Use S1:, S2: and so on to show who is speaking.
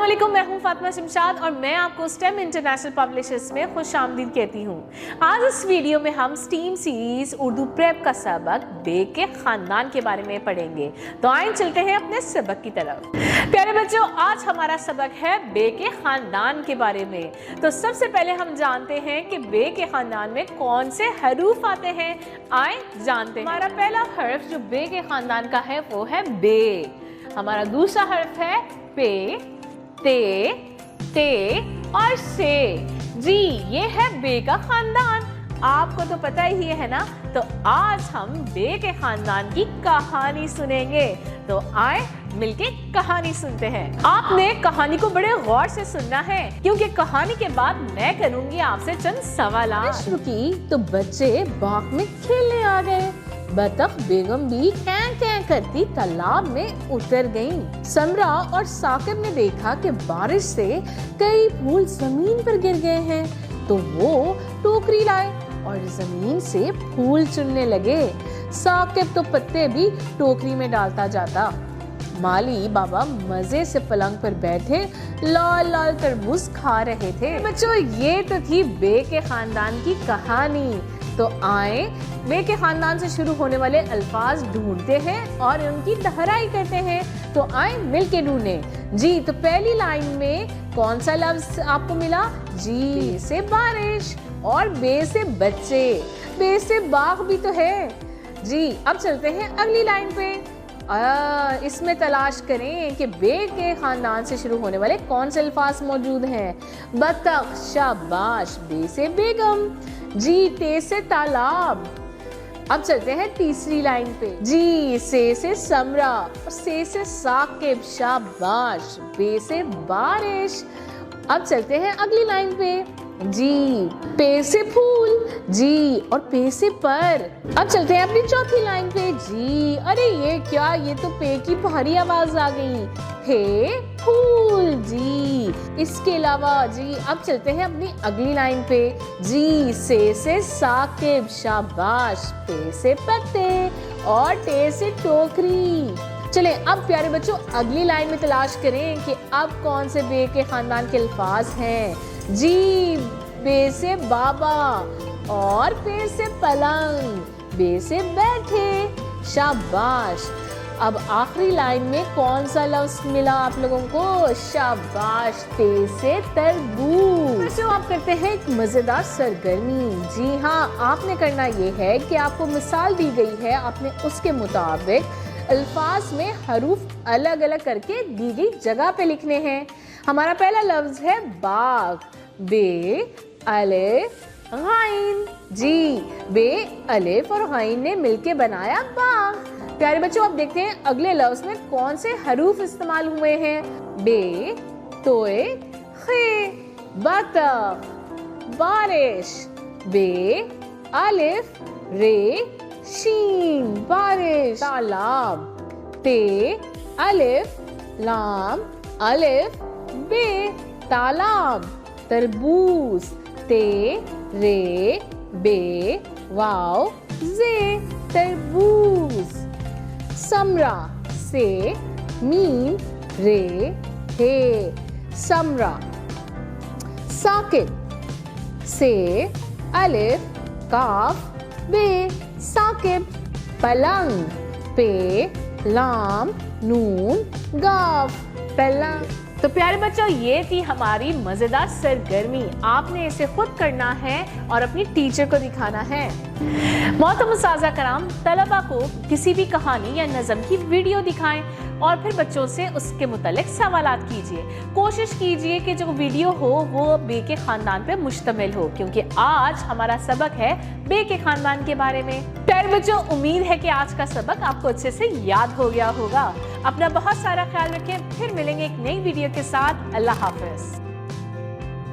S1: अस्सलाम वालेकुम, मैं हूं फातिमा शमशाद और मैं आपको स्टेम इंटरनेशनल पब्लिशर्स में खुश आमदीद कहती हूं। आज इस वीडियो में हम स्टीम सीरीज उर्दू प्रेप का सबक बे के खानदान के बारे में पढ़ेंगे। तो आइए चलते हैं अपने सबक की तरफ। प्यारे बच्चों, आज हमारा सबक है बे के खानदान के बारे में। तो सबसे पहले हम जानते हैं कि बे के खानदान में कौन से हरूफ आते हैं। आए जानते हैं। हमारा पहला हर्फ जो बे के खानदान का है वो है बे। हमारा दूसरा हर्फ है पे, ते और से। जी, ये है बे का खानदान। आपको तो पता ही है ना। तो आज हम बे के खानदान की कहानी सुनेंगे। तो आए मिलके कहानी सुनते हैं। आपने कहानी को बड़े गौर से सुनना है, क्योंकि कहानी के बाद मैं करूंगी आपसे चंद सवाल। शुरू की तो बच्चे बाग में खेलने आ गए। बतख बेगम भी कैं कैं करती तालाब में उतर गईं। समरा और साकिब ने देखा कि बारिश से कई फूल जमीन पर गिर गए हैं, तो वो टोकरी लाए और जमीन से फूल चुनने लगे। साकिब तो पत्ते भी टोकरी में डालता जाता। माली बाबा मजे से पलंग पर बैठे लाल लाल तरबूज खा रहे थे। बच्चों, ये तो थी बे के खानदान की कहानी। तो आए बे के खानदान से शुरू होने वाले अल्फाज ढूंढते हैं और उनकी दोहराई करते हैं। तो आए मिलके ढूंढें। जी, तो पहली लाइन में कौन सा लफ्ज आपको मिला? जी से बारिश और बे से बच्चे। बे से बाग भी तो है। जी, अब चलते हैं अगली लाइन पे। इसमें तलाश करें कि बे के खानदान से शुरू होने वाले कौन से अल्फाज मौजूद हैं। बतख, शाबाश। बे से बेगम। जी, ते से तालाब। अब चलते हैं तीसरी लाइन पे। जी, से समरा, से साकिब, शाबाश। बे से बारिश। अब चलते हैं अगली लाइन पे। जी, पे से फूल। जी, और पे से पर। अब चलते हैं अपनी चौथी लाइन पे। जी, अरे ये क्या, ये तो पे की भारी आवाज आ गई। हे फूल। जी, इसके अलावा जी अब चलते हैं अपनी अगली लाइन पे। जी, से साकिब, शाबाश। पे से पत्ते और टे से टोकरी। चले अब प्यारे बच्चों अगली लाइन में तलाश करें कि अब कौन से बे के खानदान के अल्फाज हैं। जी, बे से बाबा और पे से पलंग। बे से बैठे, शाबाश। अब आखिरी लाइन में कौन सा लफ्ज मिला आप लोगों को? शाबाश। ते से तरबूज। बच्चों, आप करते हैं एक मजेदार सरगर्मी। जी हाँ, आपने करना ये है कि आपको मिसाल दी गई है, आपने उसके मुताबिक अल्फाज में हरूफ अलग अलग करके दी गई जगह पे लिखने हैं। हमारा पहला लफ्ज है बाग। बे अलिफ गाइन। जी, बे अलिफ और गाइन ने मिलके बनाया बाग। प्यारे बच्चों, अब देखते हैं अगले लफ्ज में कौन से हरूफ इस्तेमाल हुए हैं। बे, तोए, खे, बतख, बारिश। बे अलिफ रे शीन, बारिश। तालाब। ते अलिफ लाम अलिफ बे, तालाब। तरबूज। ते रे बे वाव जे, तरबूज। समरा। से मीम रे हे, समरा। साकिब। से अलिफ काफ बे, साकिब। पलंग। पे लाम नून गाफ, पलंग। तो प्यारे बच्चों, ये थी हमारी मजेदार सरगर्मी। आपने इसे खुद करना है और अपनी टीचर को दिखाना है। मोहतरम उस्ताज़ा कराम, तलबा को किसी भी कहानी या नज़म की वीडियो दिखाएं और फिर बच्चों से उसके मुतालिक सवालात कीजिए। कोशिश कीजिए कि जो वीडियो हो वो बे के खानदान पे मुश्तमिल हो, क्योंकि आज हमारा सबक है बे के खानदान के बारे में। प्यारे बच्चों, उम्मीद है कि आज का सबक आपको अच्छे से याद हो गया होगा। अपना बहुत सारा ख्याल रखें। फिर मिलेंगे एक नई वीडियो के साथ। अल्लाह हाफ़िज़।